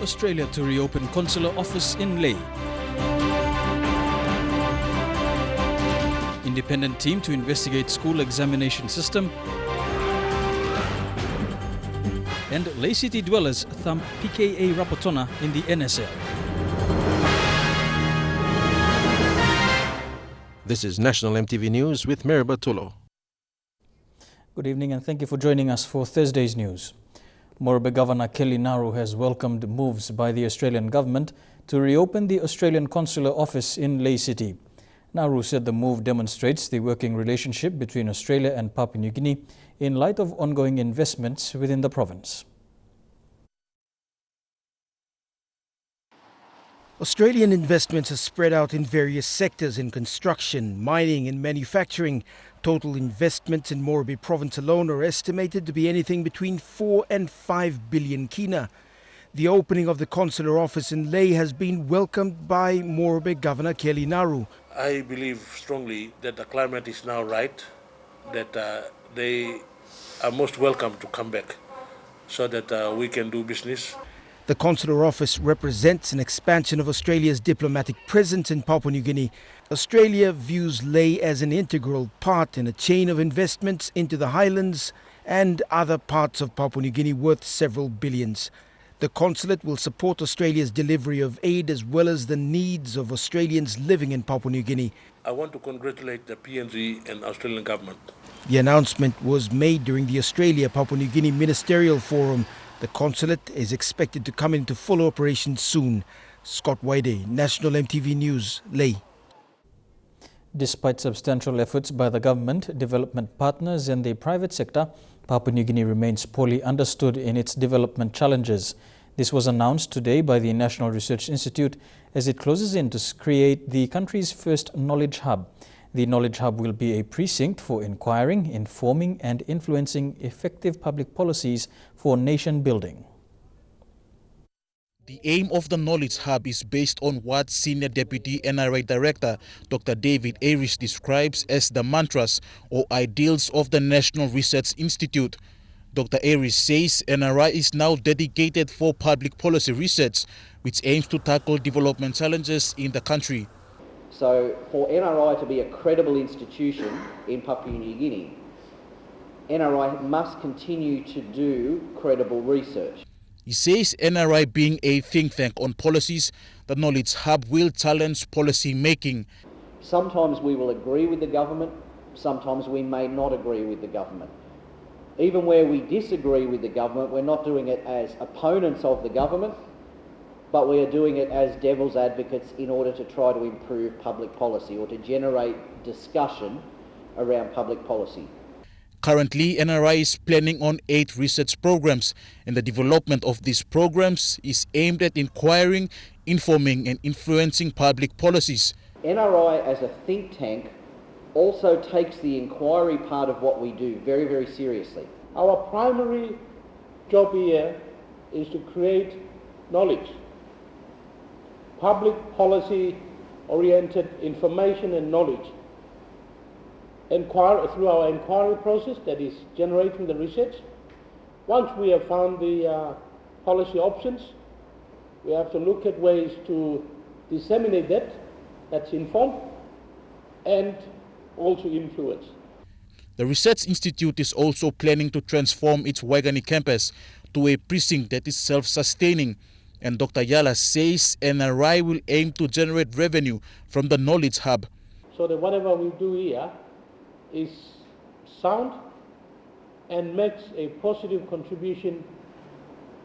Australia to reopen consular office in Lae. Independent team to investigate school examination system. And Lae City Dwellers thump PKA Rapatona in the NSL. This is National EMTV News with Meriba Tulo. Good evening and thank you for joining us for Thursday's news. Moriba Governor Kelly Naru has welcomed moves by the Australian government to reopen the Australian Consular office in Lae City. Naru said the move demonstrates the working relationship between Australia and Papua New Guinea in light of ongoing investments within the province. Australian investments are spread out in various sectors in construction, mining and manufacturing. Total investments in Moriba province alone are estimated to be anything between 4 and 5 billion kina. The opening of the consular office in Lae has been welcomed by Moriba Governor Kelly Naru. I believe strongly that the climate is now right, that they are most welcome to come back so that we can do business. The consular office represents an expansion of Australia's diplomatic presence in Papua New Guinea. Australia views Lae as an integral part in a chain of investments into the highlands and other parts of Papua New Guinea worth several billions. The consulate will support Australia's delivery of aid as well as the needs of Australians living in Papua New Guinea. I want to congratulate the PNG and Australian government. The announcement was made during the Australia-Papua New Guinea Ministerial Forum. The consulate is expected to come into full operation soon. Scott Wide, National EMTV News, Lae. Despite substantial efforts by the government, development partners and the private sector, Papua New Guinea remains poorly understood in its development challenges. This was announced today by the National Research Institute as it closes in to create the country's first knowledge hub. The knowledge hub will be a precinct for inquiring, informing and influencing effective public policies for nation building. The aim of the Knowledge Hub is based on what Senior Deputy NRI Director Dr. David Aris describes as the mantras or ideals of the National Research Institute. Dr. Aris says NRI is now dedicated for public policy research, which aims to tackle development challenges in the country. So for NRI to be a credible institution in Papua New Guinea, NRI must continue to do credible research. He says NRI being a think tank on policies, the Knowledge Hub will challenge policy making. Sometimes we will agree with the government, sometimes we may not agree with the government. Even where we disagree with the government, we're not doing it as opponents of the government, but we are doing it as devil's advocates in order to try to improve public policy or to generate discussion around public policy. Currently, NRI is planning on 8 research programs, and the development of these programs is aimed at inquiring, informing and influencing public policies. NRI as a think tank also takes the inquiry part of what we do very, very seriously. Our primary job here is to create knowledge, public policy oriented information and knowledge. Through our inquiry process, that is generating the research. Once we have found the policy options, we have to look at ways to disseminate that, that's informed, and also influence. The Research Institute is also planning to transform its Waigani campus to a precinct that is self-sustaining. And Dr. Yala says NRI will aim to generate revenue from the Knowledge Hub. So that whatever we do here is sound and makes a positive contribution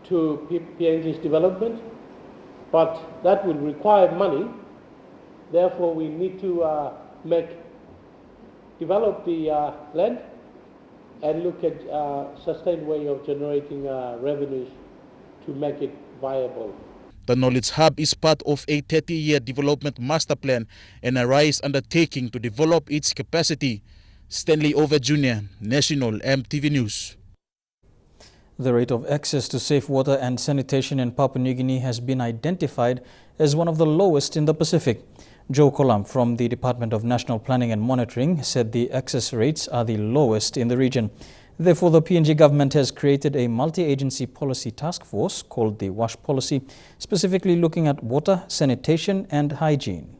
to PNG's development, but that will require money. Therefore, we need to develop the land and look at a sustained way of generating revenues to make it viable. The Knowledge Hub is part of a 30-year development master plan NRI is undertaking to develop its capacity. Stanley Over Jr., National EMTV News. The rate of access to safe water and sanitation in Papua New Guinea has been identified as one of the lowest in the Pacific. Joe Kolam from the Department of National Planning and Monitoring said the access rates are the lowest in the region. Therefore, the PNG government has created a multi-agency policy task force called the WASH Policy, specifically looking at water, sanitation and hygiene.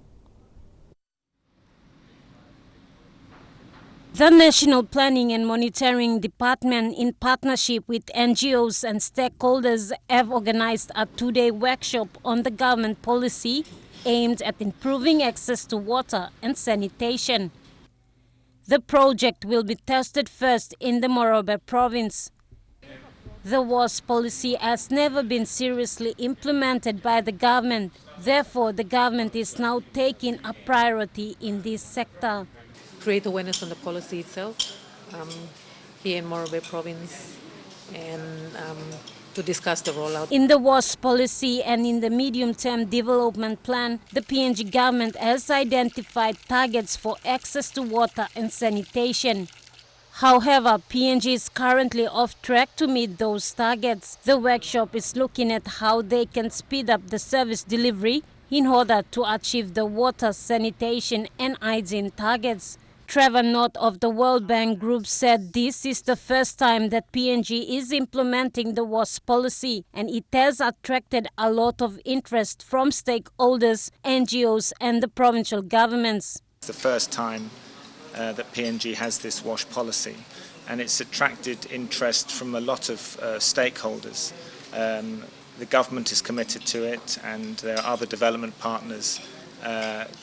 The National Planning and Monitoring Department, in partnership with NGOs and stakeholders, have organized a two-day workshop on the government policy aimed at improving access to water and sanitation. The project will be tested first in the Morobe province. The WASH policy has never been seriously implemented by the government. Therefore, the government is now taking a priority in this sector. Create awareness on the policy itself here in Morobe province and to discuss the rollout. In the WASH policy and in the medium-term development plan, the PNG government has identified targets for access to water and sanitation. However, PNG is currently off track to meet those targets. The workshop is looking at how they can speed up the service delivery in order to achieve the water, sanitation and hygiene targets. Trevor Knott of the World Bank Group said this is the first time that PNG is implementing the WASH policy, and it has attracted a lot of interest from stakeholders, NGOs and the provincial governments. It's the first time that PNG has this WASH policy, and it's attracted interest from a lot of stakeholders. The government is committed to it, and there are other development partners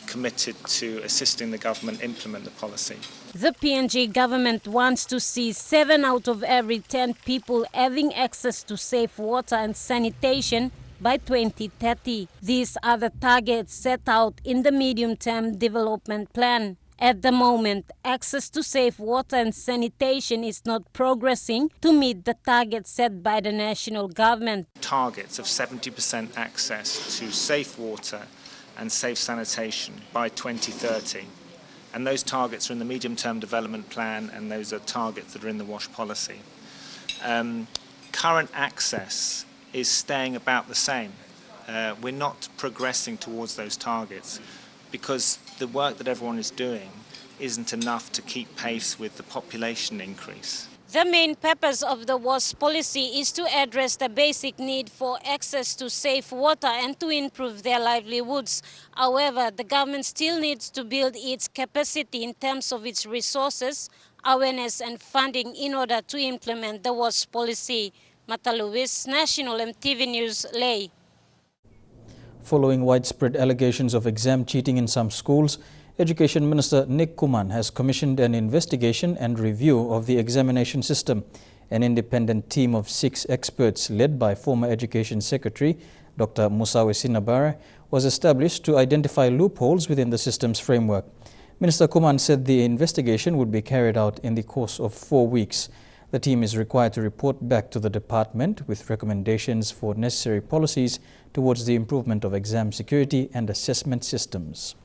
committed to assisting the government implement the policy. The PNG government wants to see 7 out of every 10 people having access to safe water and sanitation by 2030. These are the targets set out in the medium-term development plan. At the moment, access to safe water and sanitation is not progressing to meet the targets set by the national government. Targets of 70% access to safe water and safe sanitation by 2030. And those targets are in the medium-term development plan, and those are targets that are in the WASH policy. Current access is staying about the same. We're not progressing towards those targets because the work that everyone is doing isn't enough to keep pace with the population increase. The main purpose of the WASH policy is to address the basic need for access to safe water and to improve their livelihoods. However, the government still needs to build its capacity in terms of its resources, awareness and funding in order to implement the WASH policy. Mata Lewis, National EMTV News, Lae. Following widespread allegations of exam cheating in some schools, Education Minister Nick Kuman has commissioned an investigation and review of the examination system. An independent team of 6 experts led by former Education Secretary Dr. Musawe Sinabare was established to identify loopholes within the system's framework. Minister Kuman said the investigation would be carried out in the course of 4 weeks. The team is required to report back to the department with recommendations for necessary policies towards the improvement of exam security and assessment systems.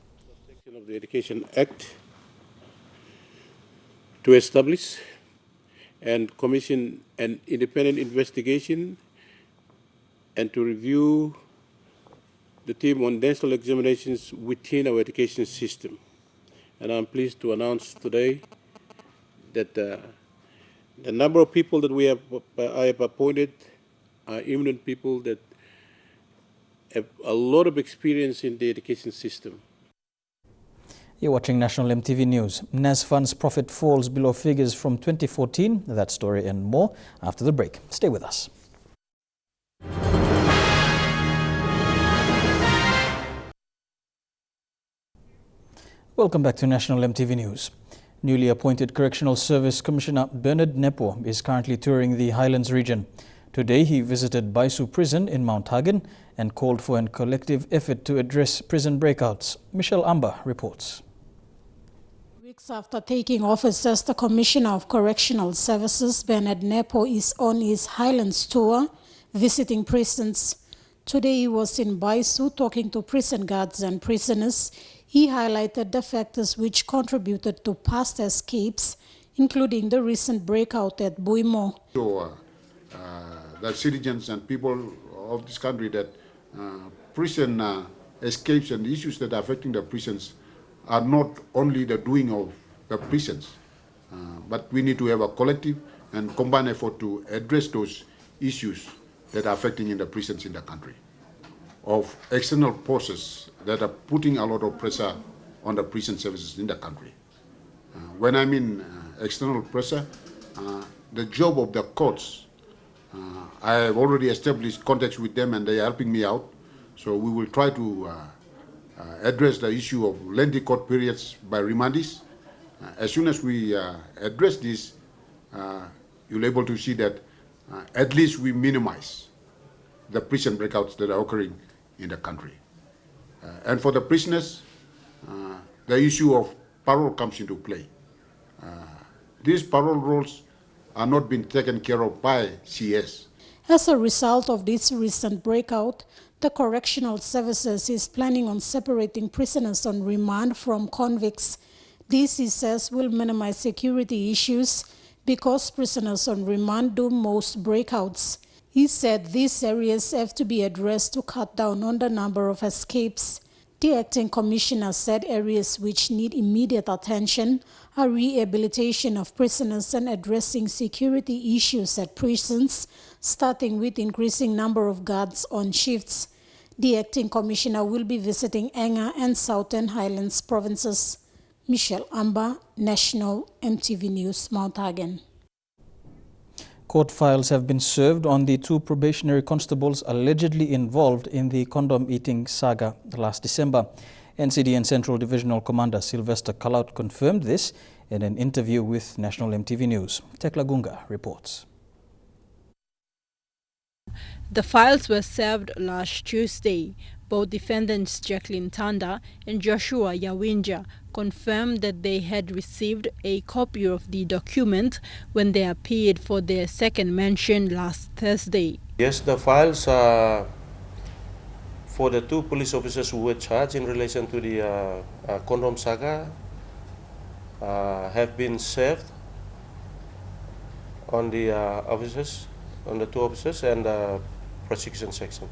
Of the Education Act to establish and commission an independent investigation and to review the team on national examinations within our education system. And I'm pleased to announce today that the number of people that I have appointed are eminent people that have a lot of experience in the education system. You're watching National EMTV News. NAS Fund's profit falls below figures from 2014. That story and more after the break. Stay with us. Welcome back to National EMTV News. Newly appointed Correctional Service Commissioner Bernard Nepo is currently touring the Highlands region. Today he visited Baisu Prison in Mount Hagen and called for a collective effort to address prison breakouts. Michelle Amba reports. Weeks after taking office as the Commissioner of Correctional Services, Bernard Nepo is on his Highlands tour, visiting prisons. Today he was in Baisu talking to prison guards and prisoners. He highlighted the factors which contributed to past escapes, including the recent breakout at Buimo. So, the citizens and people of this country that prison escapes and issues that are affecting the prisons are not only the doing of the prisons, but we need to have a collective and combined effort to address those issues that are affecting in the prisons in the country, of external forces that are putting a lot of pressure on the prison services in the country. When I mean external pressure, the job of the courts, I have already established contacts with them and they are helping me out. So we will try to address the issue of lengthy court periods by remandees. As soon as we address this, you'll be able to see that at least we minimize the prison breakouts that are occurring in the country. And for the prisoners, the issue of parole comes into play. These parole rules are not being taken care of by CS. As a result of this recent breakout, the Correctional Services is planning on separating prisoners on remand from convicts. This, he says, will minimize security issues because prisoners on remand do most breakouts. He said these areas have to be addressed to cut down on the number of escapes. The acting commissioner said areas which need immediate attention are rehabilitation of prisoners and addressing security issues at prisons, starting with increasing number of guards on shifts. The acting commissioner will be visiting Enga and Southern Highlands provinces. Michelle Amba, National EMTV News, Mount Hagen. Court files have been served on the 2 probationary constables allegedly involved in the condom-eating saga last December. NCDN Central Divisional Commander Sylvester Kalaut confirmed this in an interview with National EMTV News. Tekla Gunga reports. The files were served last Tuesday. Both defendants Jacqueline Tanda and Joshua Yawinja confirmed that they had received a copy of the document when they appeared for their second mention last Thursday. Yes, the files are for the 2 police officers who were charged in relation to the condom saga have been served on the officers, on the 2 officers and the prosecution section.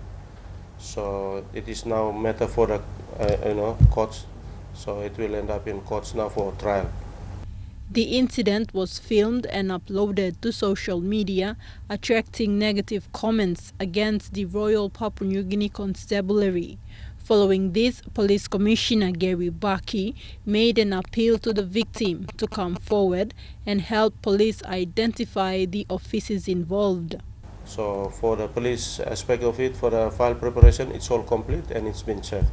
So it is now matter for the courts. So it will end up in courts now for trial. The incident was filmed and uploaded to social media, attracting negative comments against the Royal Papua New Guinea Constabulary. Following this, Police Commissioner Gary Baki made an appeal to the victim to come forward and help police identify the officers involved. So for the police aspect of it, for the file preparation, it's all complete and it's been served.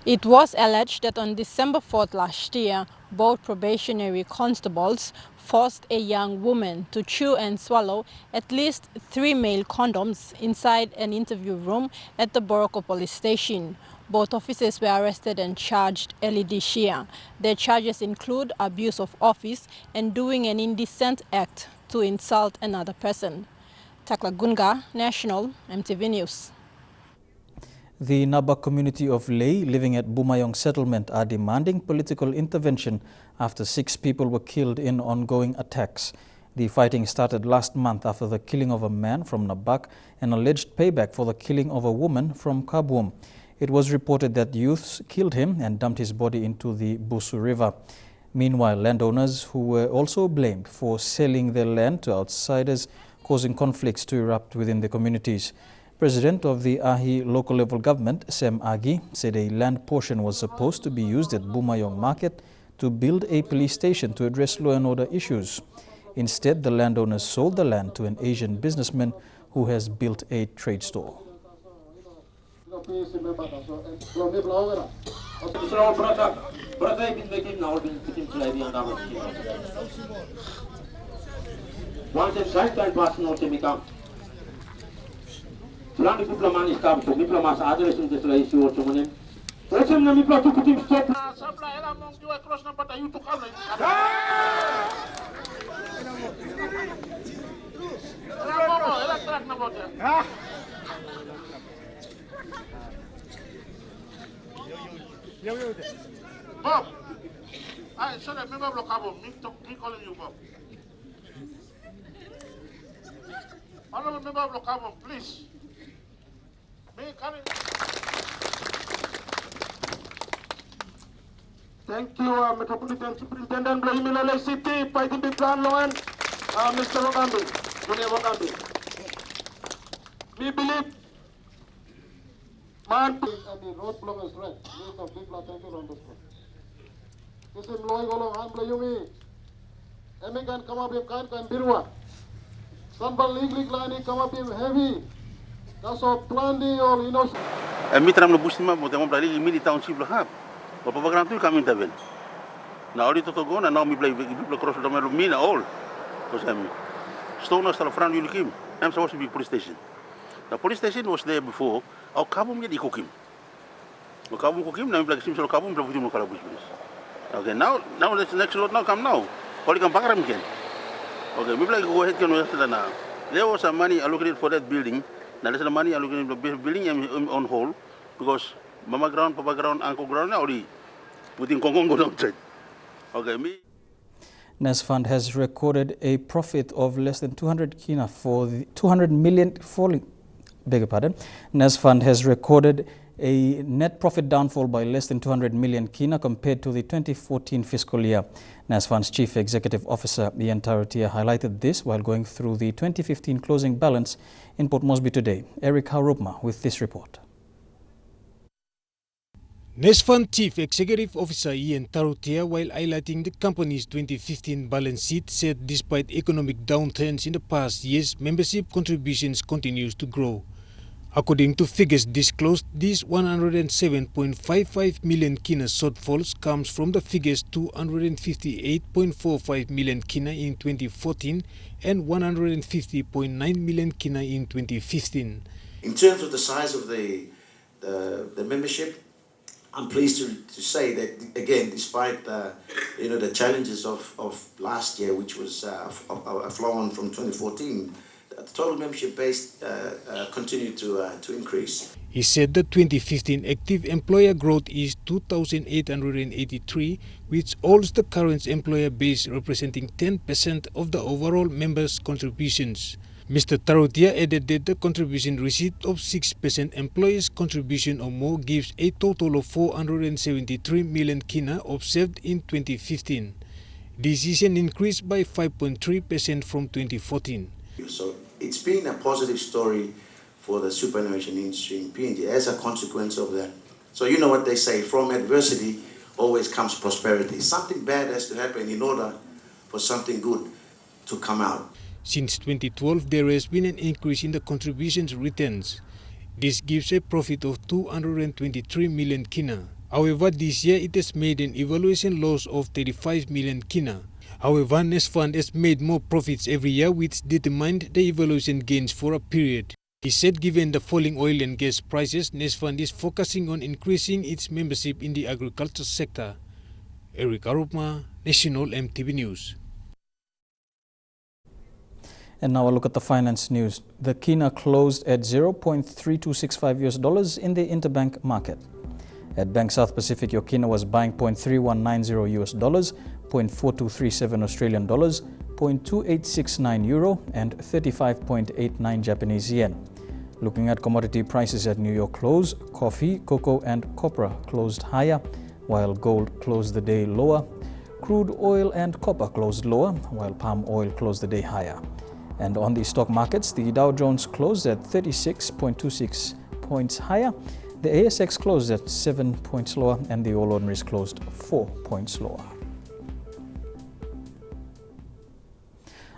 It was alleged that on December 4th last year, both probationary constables forced a young woman to chew and swallow at least 3 male condoms inside an interview room at the Boroko police station. Both officers were arrested and charged early this year. Their charges include abuse of office and doing an indecent act to insult another person. Takla Gunga, National EMTV News. The Nabak community of Lae living at Bumayong settlement are demanding political intervention after 6 people were killed in ongoing attacks. The fighting started last month after the killing of a man from Nabak and alleged payback for the killing of a woman from Kabuom. It was reported that youths killed him and dumped his body into the Busu River. Meanwhile, landowners who were also blamed for selling their land to outsiders, causing conflicts to erupt within the communities. President of the Ahi local level government, Sem Algae, said a land portion was supposed to be used at Bumayong market to build a police station to address law and order issues. Instead, the landowners sold the land to an Asian businessman who has built a trade store. Land diplomat is come to diplomat address in this issue or someone. Let's say we plan to put him stop. Bob, I should have remember Blocabo. Me calling you Bob. Honorable member of Blocabo, please. Thank you, Metropolitan Superintendent Lae City, fighting the plan law and Mr. Wakambi, Junior Wakambi. We believe man and the road blockers right. These are people are thinking on this one. This is Loy Golo Hamble Yumi. Emigan come up in Kan Birwa. Sambal League line come up in heavy. That's all planning or you know. Mitram no busima botamos para ali mili township lo hab. O papa gran tu kami taben. Na ori to gona na mi play cross do mero mina all. Kosami. Stone hasta la Fran Yulikim. I'm supposed to be police station. The police station was there before. Au kabum di kokim. O kabum kokim na mi play sim so kabum para putim no kala bush. Okay, now the next lot now come now. Poli kam pagaram ken. Okay, mi play go ahead can na. There was some money allocated for that building. Now there's the money allocated for the building on hold because mama ground, papa ground, uncle ground now already putting Kongo outside. Okay, me. NES Fund has recorded a profit of less than 200 kina for the 200 million falling. Beg your pardon. NES Fund has recorded a net profit downfall by less than 200 million kina compared to the 2014 fiscal year. NES Fund's Chief Executive Officer Ian Tarutia highlighted this while going through the 2015 closing balance in Port Moresby today. Eric Harupma with this report. NES Fund Chief Executive Officer Ian Tarutia, while highlighting the company's 2015 balance sheet, said despite economic downturns in the past years, membership contributions continues to grow. According to figures disclosed, these 107.55 million kina shortfalls comes from the figures 258.45 million kina in 2014 and 150.9 million kina in 2015. In terms of the size of the membership, I'm pleased to say that again, despite the challenges of last year, which was a flow on from 2014. The total membership base continued to increase. He said the 2015 active employer growth is 2,883, which holds the current employer base representing 10% of the overall members' contributions. Mr. Tarutia added that the contribution receipt of 6% employers' contribution or more gives a total of 473 million kina observed in 2015. This is an increase by 5.3% from 2014. So it's been a positive story for the superannuation industry in PNG as a consequence of that. So you know what they say, from adversity always comes prosperity. Something bad has to happen in order for something good to come out. Since 2012, there has been an increase in the contributions returns. This gives a profit of 223 million kina. However, this year it has made an evaluation loss of 35 million kina. However, NES Fund has made more profits every year, which determined the evaluation gains for a period. He said given the falling oil and gas prices, NES Fund is focusing on increasing its membership in the agriculture sector. Eric Arupma, National MTV News. And now a look at the finance news. The kina closed at $0.3265 in the interbank market. At Bank South Pacific, your kina was buying $0.3190, $0.4237 Australian dollars, €0.2869 euro, and 35.89 Japanese yen. Looking at commodity prices at New York close, coffee, cocoa, and copra closed higher, while gold closed the day lower. Crude oil and copper closed lower, while palm oil closed the day higher. And on the stock markets, the Dow Jones closed at 36.26 points higher. The ASX closed at 7 points lower, and the All Ordinaries closed 4 points lower.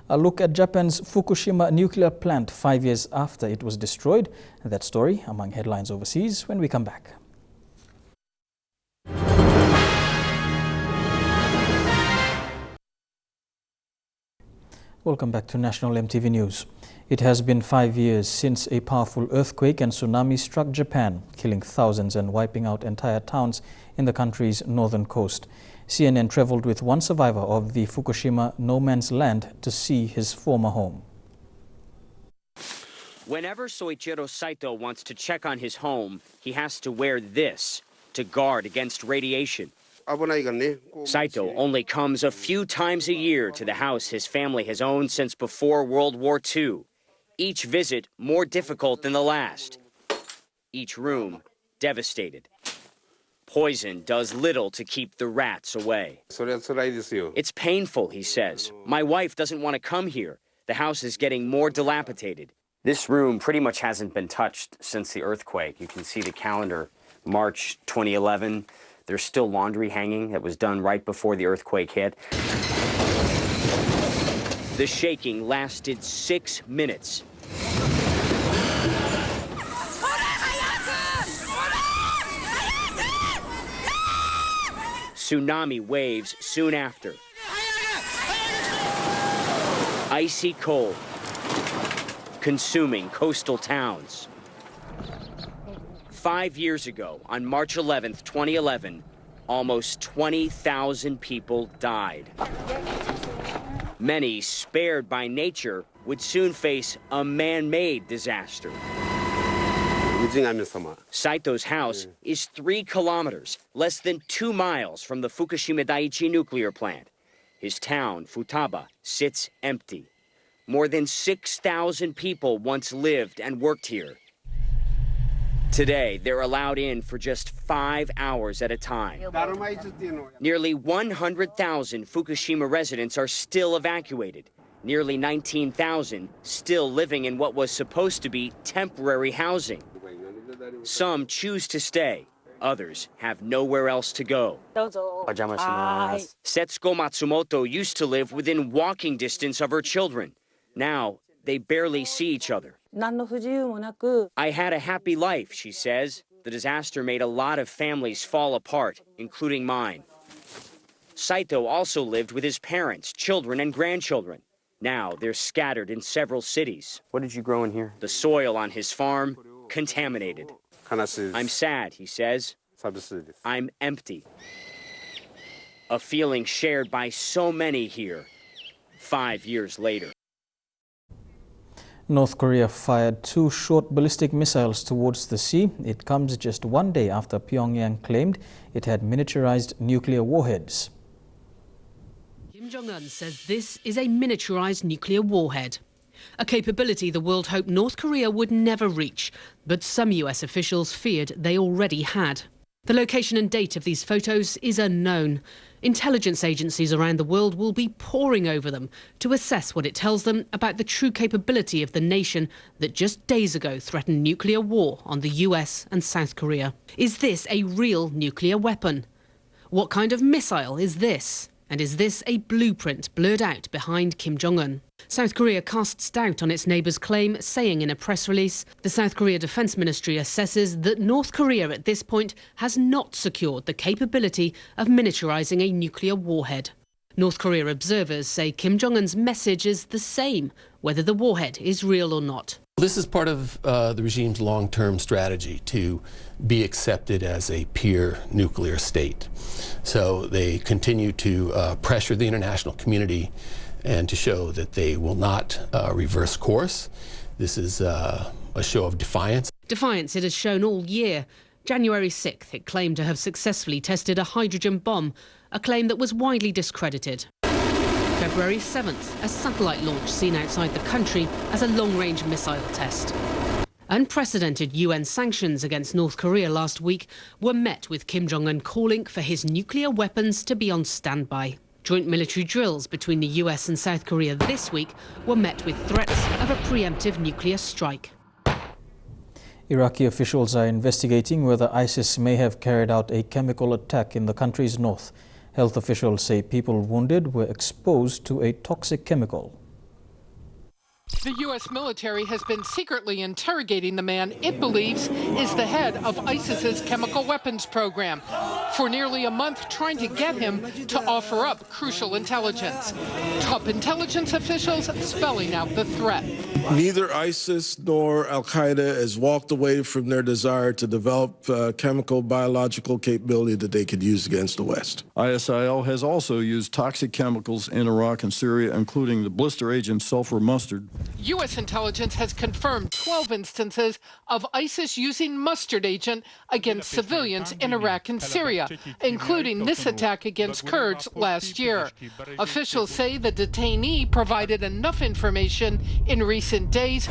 A look at Japan's Fukushima nuclear plant 5 years after it was destroyed. That story among headlines overseas when we come back. Welcome back to National MTV News. It has been 5 years since a powerful earthquake and tsunami struck Japan, killing thousands and wiping out entire towns in the country's northern coast. CNN traveled with one survivor of the Fukushima no man's land to see his former home. Whenever Soichiro Saito wants to check on his home, he has to wear this to guard against radiation. Saito only comes a few times a year to the house his family has owned since before World War II. Each visit more difficult than the last. Each room devastated. Poison does little to keep the rats away. It's painful, he says. My wife doesn't want to come here. The house is getting more dilapidated. This room pretty much hasn't been touched since the earthquake. You can see the calendar, March 2011. There's still laundry hanging that was done right before the earthquake hit. The shaking lasted 6 minutes. Tsunami waves soon after. Icy cold, consuming coastal towns. 5 years ago, on March 11th, 2011, almost 20,000 people died. Many, spared by nature, would soon face a man-made disaster. Saito's house is 3 kilometers, less than 2 miles from the Fukushima Daiichi nuclear plant. His town, Futaba, sits empty. More than 6,000 people once lived and worked here. Today, they're allowed in for just 5 hours at a time. Nearly 100,000 Fukushima residents are still evacuated. Nearly 19,000 still living in what was supposed to be temporary housing. Some choose to stay. Others have nowhere else to go. Setsuko Matsumoto used to live within walking distance of her children. Now, they barely see each other. I had a happy life, she says. The disaster made a lot of families fall apart, including mine. Saito also lived with his parents, children, and grandchildren. Now, they're scattered in several cities. What did you grow in here? The soil on his farm, contaminated. I'm sad, he says. I'm empty. A feeling shared by so many here 5 years later. North Korea fired 2 short ballistic missiles towards the sea. It comes just 1 day after Pyongyang claimed it had miniaturized nuclear warheads. Kim Jong-un says this is a miniaturized nuclear warhead, a capability the world hoped North Korea would never reach, but some US officials feared they already had. The location and date of these photos is unknown. Intelligence agencies around the world will be poring over them to assess what it tells them about the true capability of the nation that just days ago threatened nuclear war on the US and South Korea. Is this a real nuclear weapon? What kind of missile is this? And is this a blueprint blurred out behind Kim Jong-un? South Korea casts doubt on its neighbour's claim, saying in a press release, the South Korea Defence Ministry assesses that North Korea at this point has not secured the capability of miniaturising a nuclear warhead. North Korea observers say Kim Jong-un's message is the same, whether the warhead is real or not. This is part of the regime's long-term strategy to be accepted as a peer nuclear state. So they continue to pressure the international community and to show that they will not reverse course. This is a show of defiance. Defiance it has shown all year. January 6th, it claimed to have successfully tested a hydrogen bomb, a claim that was widely discredited. February 7th, a satellite launch seen outside the country as a long-range missile test. Unprecedented UN sanctions against North Korea last week were met with Kim Jong-un calling for his nuclear weapons to be on standby. Joint military drills between the US and South Korea this week were met with threats of a preemptive nuclear strike. Iraqi officials are investigating whether ISIS may have carried out a chemical attack in the country's north. Health officials say people wounded were exposed to a toxic chemical. The U.S. military has been secretly interrogating the man it believes is the head of ISIS's chemical weapons program for nearly a month, trying to get him to offer up crucial intelligence. Top intelligence officials spelling out the threat. Neither ISIS nor Al-Qaeda has walked away from their desire to develop chemical, biological capability that they could use against the West. ISIL has also used toxic chemicals in Iraq and Syria, including the blister agent sulfur mustard. U.S. intelligence has confirmed 12 instances of ISIS using mustard agent against civilians in Iraq and Syria, including this attack against Kurds last year. Officials say the detainee provided enough information in recent days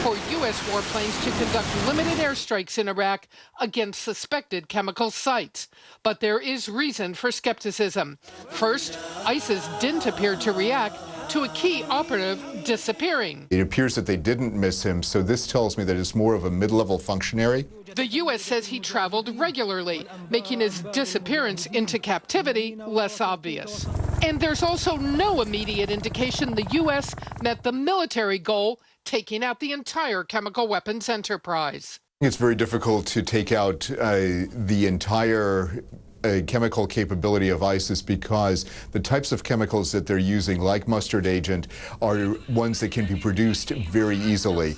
for U.S. warplanes to conduct limited airstrikes in Iraq against suspected chemical sites. But there is reason for skepticism. First, ISIS didn't appear to react to a key operative disappearing. It appears that they didn't miss him, so this tells me that it's more of a mid-level functionary. The U.S. says he traveled regularly, making his disappearance into captivity less obvious. And there's also no immediate indication the U.S. met the military goal, taking out the entire chemical weapons enterprise. It's very difficult to take out the entire chemical capability of ISIS because the types of chemicals that they're using, like mustard agent, are ones that can be produced very easily.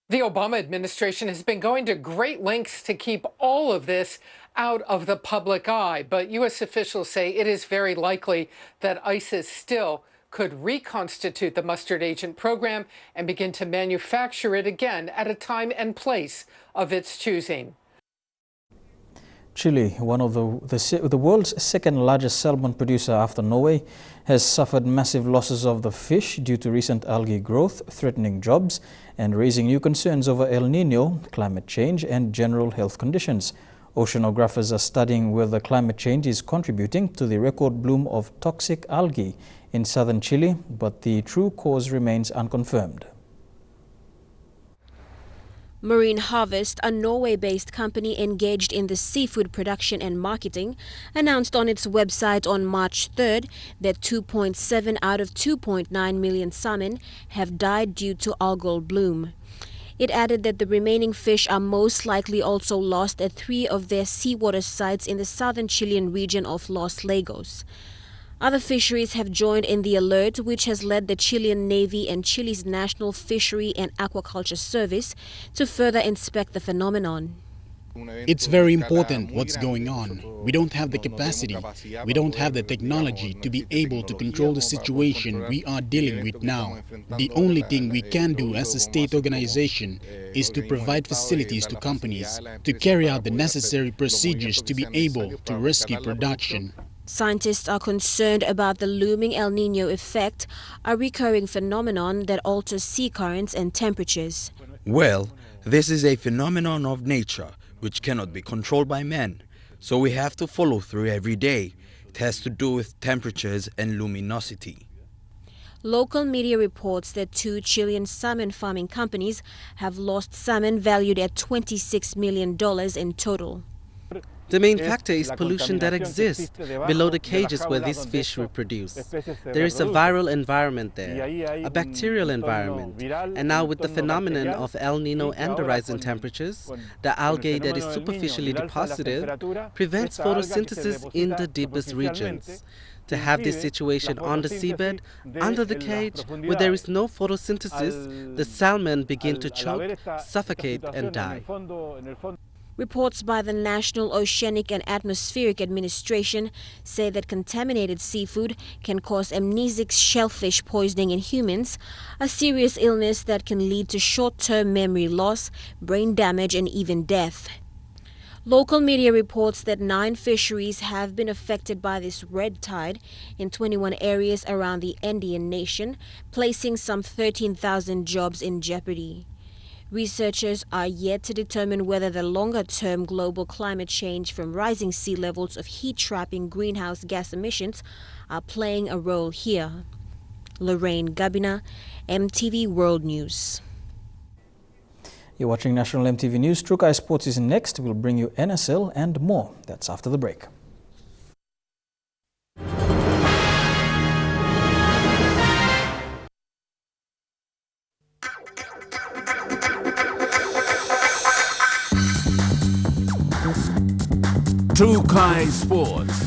The Obama administration has been going to great lengths to keep all of this out of the public eye, but U.S. officials say it is very likely that ISIS still could reconstitute the mustard agent program and begin to manufacture it again at a time and place of its choosing. Chile, one of the world's second largest salmon producer after Norway, has suffered massive losses of the fish due to recent algae growth, threatening jobs and raising new concerns over El Nino, climate change and general health conditions. Oceanographers are studying whether climate change is contributing to the record bloom of toxic algae in southern Chile, but the true cause remains unconfirmed. Marine Harvest, a Norway-based company engaged in the seafood production and marketing, announced on its website on March 3rd that 2.7 out of 2.9 million salmon have died due to algal bloom. It added that the remaining fish are most likely also lost at 3 of their seawater sites in the southern Chilean region of Los Lagos. Other fisheries have joined in the alert, which has led the Chilean Navy and Chile's National Fishery and Aquaculture Service to further inspect the phenomenon. It's very important what's going on. We don't have the capacity, we don't have the technology to be able to control the situation we are dealing with now. The only thing we can do as a state organization is to provide facilities to companies to carry out the necessary procedures to be able to rescue production. Scientists are concerned about the looming El Nino effect, a recurring phenomenon that alters sea currents and temperatures. Well, this is a phenomenon of nature which cannot be controlled by men, so we have to follow through every day. It has to do with temperatures and luminosity. Local media reports that 2 Chilean salmon farming companies have lost salmon valued at $26 million in total. The main factor is pollution that exists below the cages where these fish reproduce. There is a viral environment there, a bacterial environment, and now with the phenomenon of El Nino and the rise in temperatures, the algae that is superficially deposited prevents photosynthesis in the deepest regions. To have this situation on the seabed, under the cage, where there is no photosynthesis, the salmon begin to choke, suffocate and die. Reports by the National Oceanic and Atmospheric Administration say that contaminated seafood can cause amnesic shellfish poisoning in humans, a serious illness that can lead to short-term memory loss, brain damage and even death. Local media reports that 9 fisheries have been affected by this red tide in 21 areas around the Andean nation, placing some 13,000 jobs in jeopardy. Researchers are yet to determine whether the longer-term global climate change from rising sea levels of heat-trapping greenhouse gas emissions are playing a role here. Lorraine Gabina, MTV World News. You're watching National MTV News. Trukai Sports is next. We'll bring you NSL and more. That's after the break. Trukai Sports.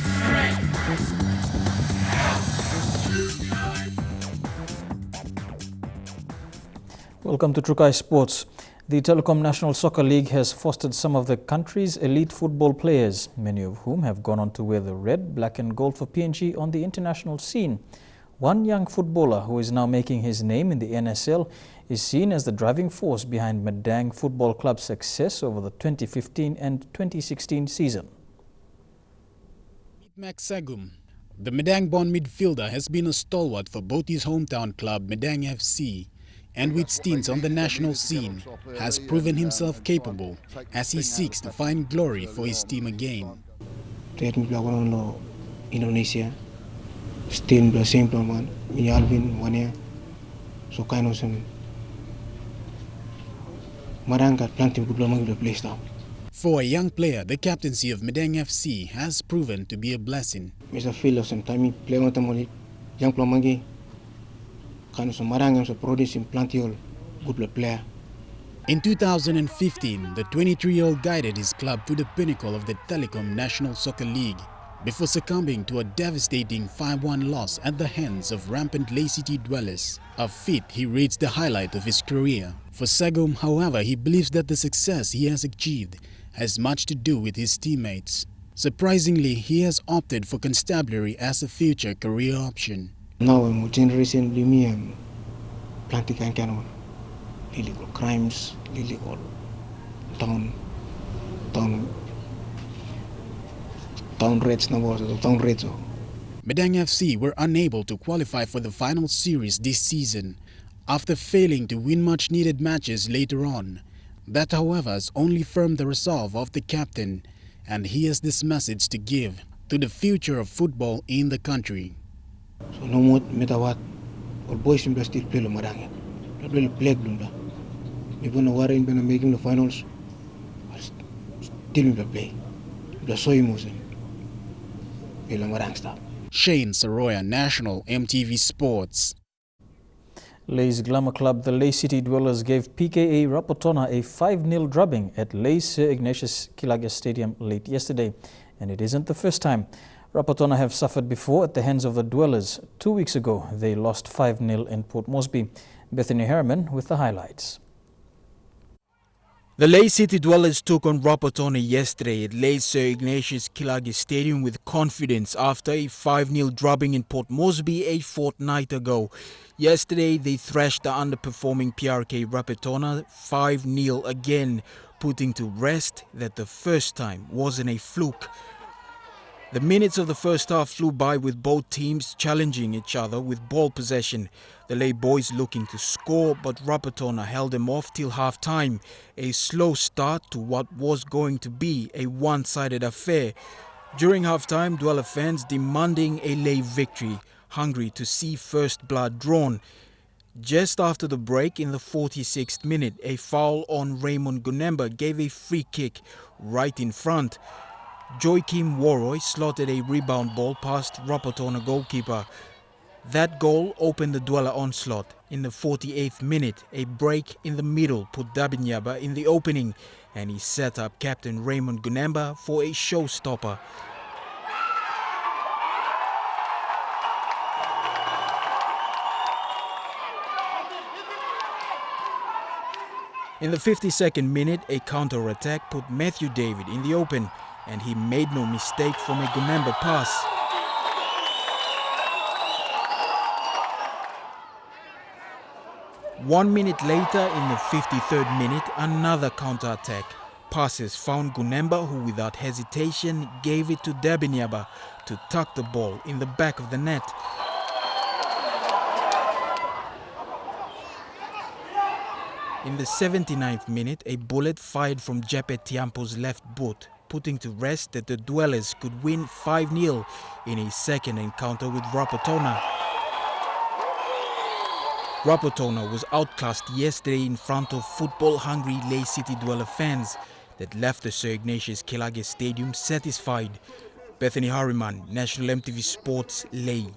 Welcome to Trukai Sports. The Telikom National Soccer League has fostered some of the country's elite football players, many of whom have gone on to wear the red, black and gold for PNG on the international scene. One young footballer who is now making his name in the NSL is seen as the driving force behind Medang Football Club's success over the 2015 and 2016 season. Max Sagum, the Medang-born midfielder, has been a stalwart for both his hometown club, Medang FC, and with stints on the national scene, has proven himself capable as he seeks to find glory for his team again. Indonesia, still the same man, Alvin, 1 year, so kind of some Maranga planting good the place now. For a young player, the captaincy of Medang FC has proven to be a blessing. Mr. Phil, sometimes play on the young Plamagi, kind of some Maranga, so producing plenty good player. In 2015, the 23-year-old guided his club to the pinnacle of the Telikom National Soccer League before succumbing to a devastating 5-1 loss at the hands of rampant Lae City Dwellers, a feat he rates the highlight of his career. For Sagum, however, he believes that the success he has achieved has much to do with his teammates. Surprisingly, he has opted for constabulary as a future career option. Now, generation I'm planting kind of illegal crimes, illegal town raids, town raids. Medang FC were unable to qualify for the final series this season after failing to win much needed matches later on. That, however, has only firmed the resolve of the captain, and he has this message to give to the future of football in the country. So no matter what, all boys still play Medang. They play Glunda. Even though we're making the finals, still play. The soy Muslim. Shane Saroya, National EMTV Sports. Lae's glamour club, the Lae City Dwellers, gave PKA Rapatona a 5-0 drubbing at Lae's Sir Ignatius Kilage Stadium late yesterday. And it isn't the first time. Rapatona have suffered before at the hands of the Dwellers. 2 weeks ago, they lost 5-0 in Port Moresby. Bethany Harriman with the highlights. The Lae City Dwellers took on Rapatona yesterday at Lae's Sir Ignatius Kilage Stadium with confidence after a 5-0 drubbing in Port Moresby a fortnight ago. Yesterday, they thrashed the underperforming PKA Rapatona 5-0 again, putting to rest that the first time wasn't a fluke. The minutes of the first half flew by with both teams challenging each other with ball possession. The Lae boys looking to score, but Rapatona held them off till half-time. A slow start to what was going to be a one-sided affair. During half-time, Dweller fans demanding a Lae victory, hungry to see first blood drawn. Just after the break, in the 46th minute, a foul on Raymond Gunemba gave a free kick right in front. Joachim Warroy slotted a rebound ball past Rapatona goalkeeper. That goal opened the Dweller onslaught. In the 48th minute, a break in the middle put Dabinyaba in the opening, and he set up captain Raymond Gunemba for a showstopper. In the 52nd minute, a counter-attack put Matthew David in the open, and he made no mistake from a Gunemba pass. One minute later, in the 53rd minute, another counter-attack. Passes found Gunemba, who without hesitation gave it to Dabinyaba to tuck the ball in the back of the net. In the 79th minute, a bullet fired from Jeppe Tiampo's left boot, putting to rest that the Dwellers could win 5-0 in a second encounter with Rapatona. Rapatona was outclassed yesterday in front of football-hungry Lae City Dweller fans that left the Sir Ignatius Kilage Stadium satisfied. Bethany Harriman, National EMTV Sports, Lae.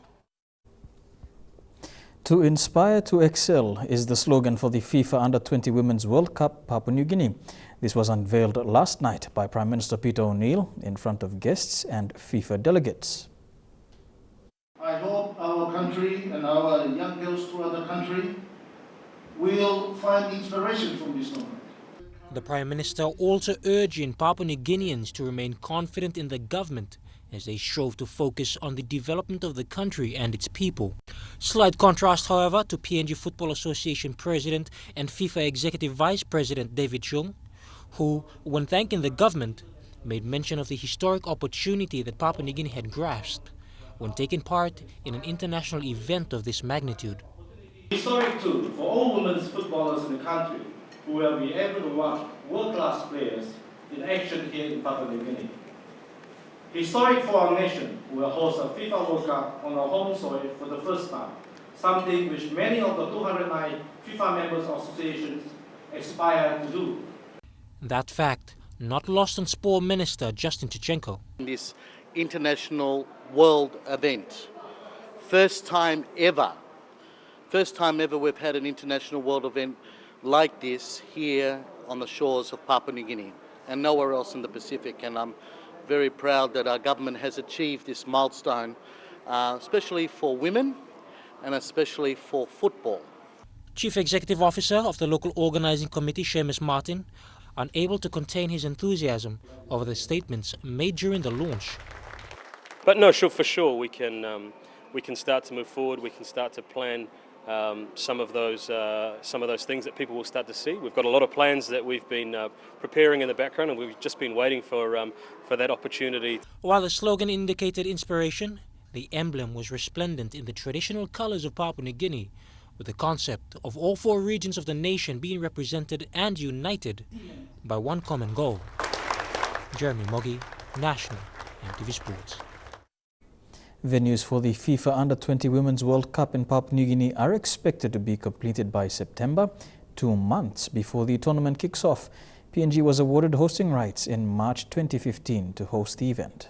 To inspire to excel is the slogan for the FIFA Under-20 Women's World Cup, Papua New Guinea. This was unveiled last night by Prime Minister Peter O'Neill in front of guests and FIFA delegates. I hope our country and our young girls throughout the country will find inspiration from this tournament. The Prime Minister also urging Papua New Guineans to remain confident in the government as they strove to focus on the development of the country and its people. Slight contrast, however, to PNG Football Association President and FIFA Executive Vice President David Chung, who, when thanking the government, made mention of the historic opportunity that Papua New Guinea had grasped when taking part in an international event of this magnitude. Historic too for all women's footballers in the country who will be able to watch world-class players in action here in Papua New Guinea. Historic for our nation who will host a FIFA World Cup on our home soil for the first time, something which many of the 209 FIFA members associations aspire to do. That fact not lost on Sport Minister Justin Chichenko. This international world event, first time ever we've had an international world event like this here on the shores of Papua New Guinea and nowhere else in the Pacific, and I'm very proud that our government has achieved this milestone, especially for women and especially for football. Chief Executive Officer of the local organizing committee, Seamus Martin, unable to contain his enthusiasm over the statements made during the launch. But no, sure, for sure, we can start to move forward. We can start to plan some of those things that people will start to see. We've got a lot of plans that we've been preparing in the background, and we've just been waiting for that opportunity. While the slogan indicated inspiration, the emblem was resplendent in the traditional colors of Papua New Guinea, with the concept of all four regions of the nation being represented and united by one common goal. Jeremy Moggy, National EMTV Sports. Venues for the FIFA Under-20 Women's World Cup in Papua New Guinea are expected to be completed by September, 2 months before the tournament kicks off. PNG was awarded hosting rights in March 2015 to host the event.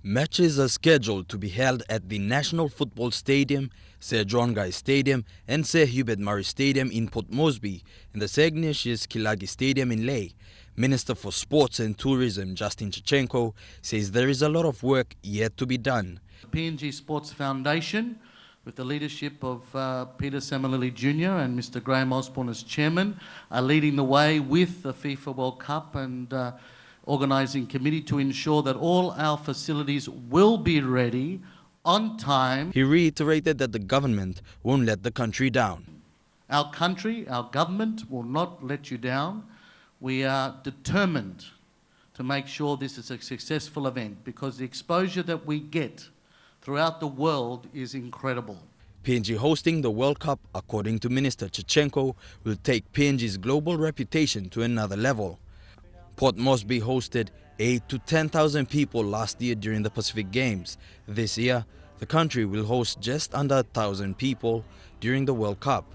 Matches are scheduled to be held at the National Football Stadium, Sir John Guy Stadium and Sir Hubert Murray Stadium in Port Moresby and the Sir Ignatius Kilagi Stadium in Lae. Minister for Sports and Tourism Justin Chichenko says there is a lot of work yet to be done. PNG Sports Foundation, with the leadership of Peter Samalili Jr. and Mr. Graham Osborne as chairman, are leading the way with the FIFA World Cup and organising committee to ensure that all our facilities will be ready on time. He reiterated that the government won't let the country down. Our country, our government will not let you down. We are determined to make sure this is a successful event because the exposure that we get throughout the world is incredible. PNG hosting the World Cup, according to Minister Chichenko, will take PNG's global reputation to another level. Port Moresby hosted 8,000 to 10,000 people last year during the Pacific Games. This year, the country will host just under 1,000 people during the World Cup.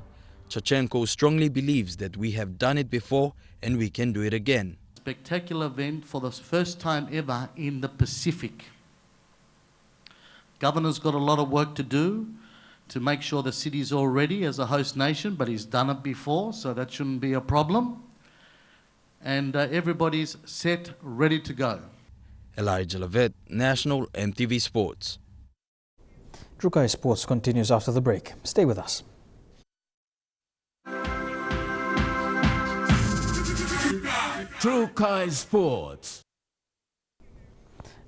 Chichenko strongly believes that we have done it before and we can do it again. Spectacular event for the first time ever in the Pacific. Governor's got a lot of work to do to make sure the city's all ready as a host nation, but he's done it before, so that shouldn't be a problem. And everybody's set, ready to go. Elijah Levitt, National EMTV Sports. Trukai Sports continues after the break. Stay with us. Trukai Sports.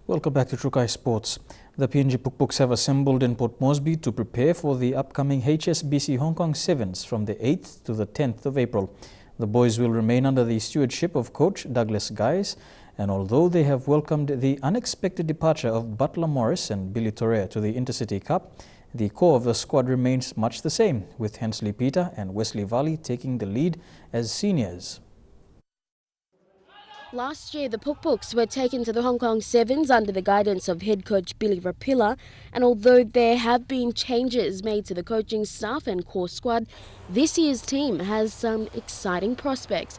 Welcome back to Trukai Sports. The PNG Pukpuks have assembled in Port Moresby to prepare for the upcoming HSBC Hong Kong Sevens from the 8th to the 10th of April. The boys will remain under the stewardship of coach Douglas Guys, and although they have welcomed the unexpected departure of Butler Morris and Billy Torrea to the Intercity Cup, the core of the squad remains much the same, with Hensley Peter and Wesley Valley taking the lead as seniors. Last year, the Pukpuks were taken to the Hong Kong Sevens under the guidance of head coach Billy Rapilla, and although there have been changes made to the coaching staff and core squad, this year's team has some exciting prospects.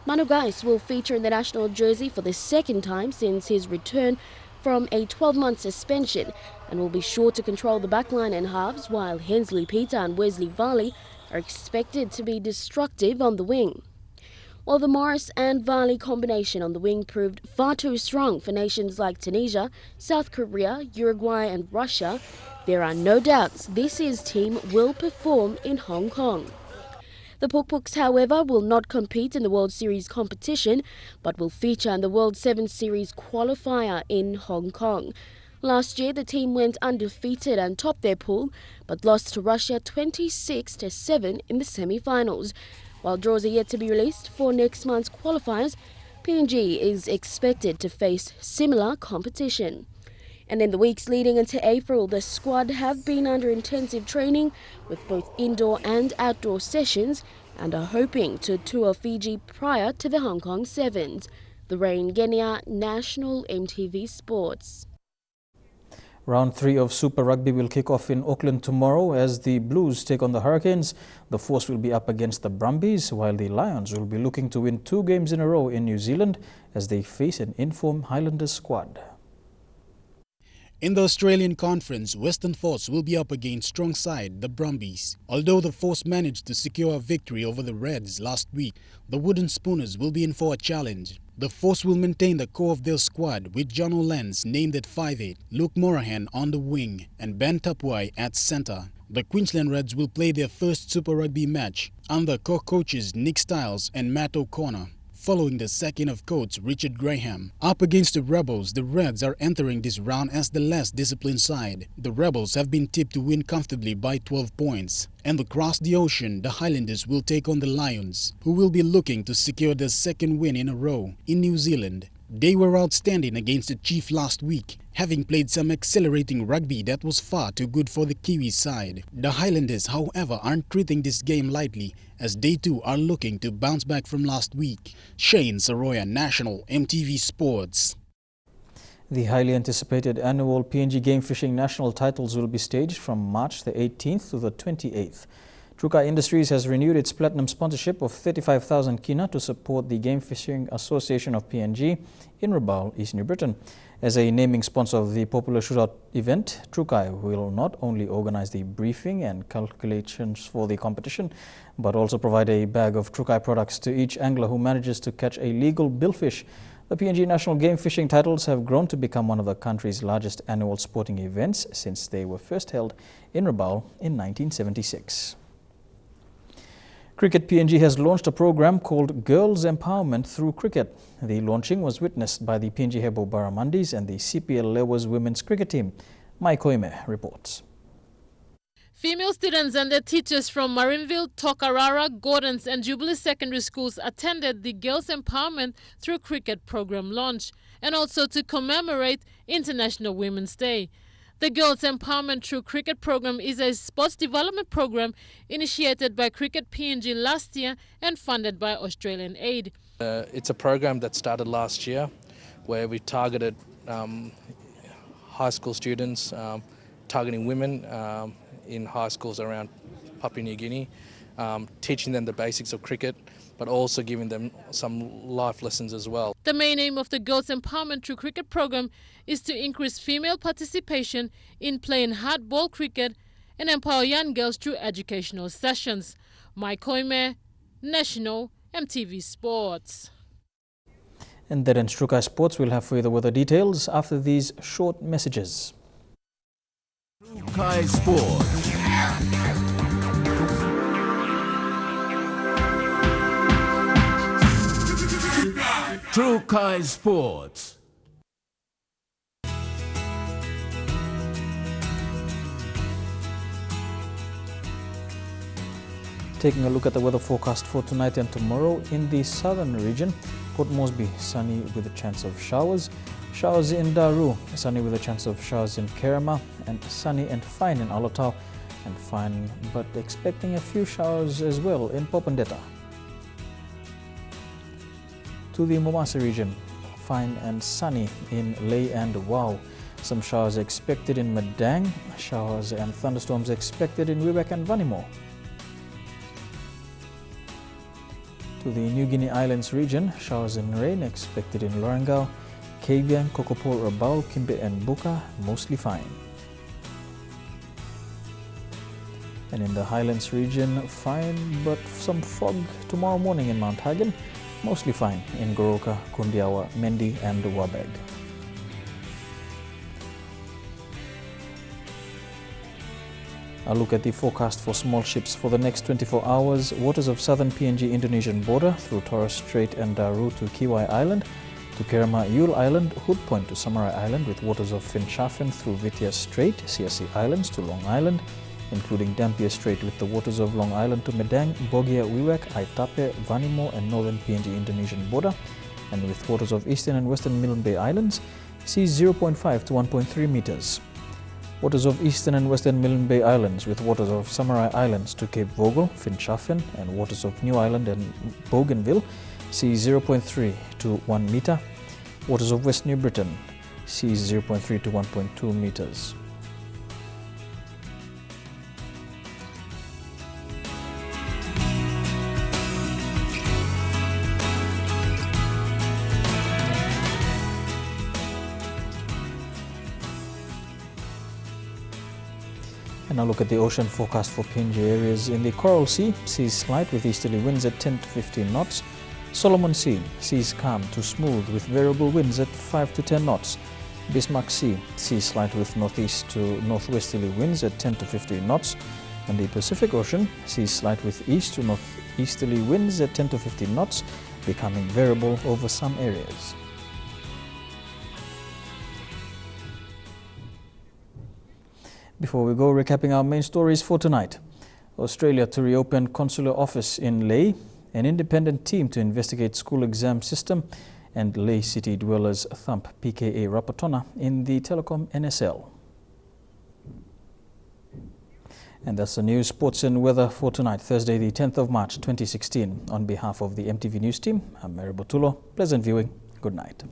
Manu Gais will feature in the national jersey for the second time since his return from a 12-month suspension and will be sure to control the backline and halves, while Hensley Peter and Wesley Valley are expected to be destructive on the wing. While the Morris and Valley combination on the wing proved far too strong for nations like Tunisia, South Korea, Uruguay and Russia, there are no doubts this year's team will perform in Hong Kong. The Pukpuks, however, will not compete in the World Series competition, but will feature in the World 7 Series qualifier in Hong Kong. Last year, the team went undefeated and topped their pool, but lost to Russia 26-7 in the semi-finals. While draws are yet to be released for next month's qualifiers, PNG is expected to face similar competition. And in the weeks leading into April, the squad have been under intensive training with both indoor and outdoor sessions and are hoping to tour Fiji prior to the Hong Kong Sevens. Lorraine Genia, National EMTV Sports. Round 3 of Super Rugby will kick off in Auckland tomorrow as the Blues take on the Hurricanes. The Force will be up against the Brumbies, while the Lions will be looking to win 2 games in a row in New Zealand as they face an informed Highlanders squad. In the Australian Conference, Western Force will be up against strong side, the Brumbies. Although the Force managed to secure a victory over the Reds last week, the Wooden Spooners will be in for a challenge. The Force will maintain the core of their squad with John O'Lens named at 5'8", Luke Morahan on the wing and Ben Tapuai at centre. The Queensland Reds will play their first Super Rugby match under co-coaches Nick Stiles and Matt O'Connor, following the sacking of coach Richard Graham. Up against the Rebels, the Reds are entering this round as the less disciplined side. The Rebels have been tipped to win comfortably by 12 points. And across the ocean, the Highlanders will take on the Lions, who will be looking to secure their second win in a row in New Zealand. They were outstanding against the Chief last week, having played some accelerating rugby that was far too good for the Kiwi side. The Highlanders, however, aren't treating this game lightly, as they too are looking to bounce back from last week. Shane Saroya, National EMTV Sports. The highly anticipated annual PNG Game Fishing National Titles will be staged from March the 18th to the 28th. Trukai Industries has renewed its platinum sponsorship of 35,000 kina to support the Game Fishing Association of PNG in Rabaul, East New Britain. As a naming sponsor of the popular shootout event, Trukai will not only organize the briefing and calculations for the competition, but also provide a bag of Trukai products to each angler who manages to catch a legal billfish. The PNG National Game Fishing Titles have grown to become one of the country's largest annual sporting events since they were first held in Rabaul in 1976. Cricket PNG has launched a program called Girls Empowerment Through Cricket. The launching was witnessed by the PNG Hebo Barramundis and the CPL Lewis women's cricket team. Mai Koime reports. Female students and their teachers from Marineville, Tokarara, Gordons and Jubilee Secondary Schools attended the Girls Empowerment Through Cricket program launch and also to commemorate International Women's Day. The Girls Empowerment Through Cricket program is a sports development program initiated by Cricket PNG last year and funded by Australian aid. It's a program that started last year where we targeted high school students, targeting women in high schools around Papua New Guinea, teaching them the basics of cricket, but also giving them some life lessons as well. The main aim of the Girls Empowerment Through Cricket program is to increase female participation in playing hardball cricket and empower young girls through educational sessions. Mai Koime, National EMTV Sports. And that ends Trukai Sports. We'll have further weather details after these short messages. Trukai Sports. Trukai Sports. Taking a look at the weather forecast for tonight and tomorrow in the southern region, Port Moresby sunny with a chance of showers. Showers in Daru, sunny with a chance of showers in Kerema, and sunny and fine in Alotau, and fine but expecting a few showers as well in Popondetta. To the Momasa region, fine and sunny in Lae and Wau. Some showers expected in Madang, showers and thunderstorms expected in Wewak and Vanimo. To the New Guinea Islands region, showers and rain expected in Lorengau, Kavieng, Kokopo, Rabaul, Kimbe and Buka, mostly fine. And in the Highlands region, fine but some fog tomorrow morning in Mount Hagen, mostly fine in Goroka, Kundiawa, Mendi and Wabeg. A look at the forecast for small ships for the next 24 hours. Waters of southern PNG Indonesian border through Torres Strait and Daru to Kiwai Island, to Kerama Yule Island, Hood Point to Samarai Island, with waters of Finchafen through Vitia Strait, CSC Islands to Long Island, including Dampier Strait, with the waters of Long Island to Medang, Bogia, Wewak, Aitape, Vanimo and northern PNG Indonesian border, and with waters of eastern and western Milne Bay Islands, seas 0.5 to 1.3 meters. Waters of eastern and western Milne Bay Islands, with waters of Samarai Islands to Cape Vogel, Finchafen, and waters of New Island and Bougainville, seas 0.3 to 1 meter. Waters of West New Britain, seas 0.3 to 1.2 meters. And now look at the ocean forecast for PNG areas. In the Coral Sea, seas slight with easterly winds at 10 to 15 knots. Solomon Sea, seas calm to smooth with variable winds at 5 to 10 knots. Bismarck Sea, seas slight with northeast to northwesterly winds at 10 to 15 knots. And the Pacific Ocean, seas slight with east to northeasterly winds at 10 to 15 knots, becoming variable over some areas. Before we go, recapping our main stories for tonight. Australia to reopen Consular office in Lae, an independent team to investigate school exam system, and Lae City Dwellers thump PKA Rapatona in the Telikom NSL. And that's the news, sports and weather for tonight, Thursday the 10th of March 2016. On behalf of the EMTV News team, I'm Mary Botulo. Pleasant viewing. Good night.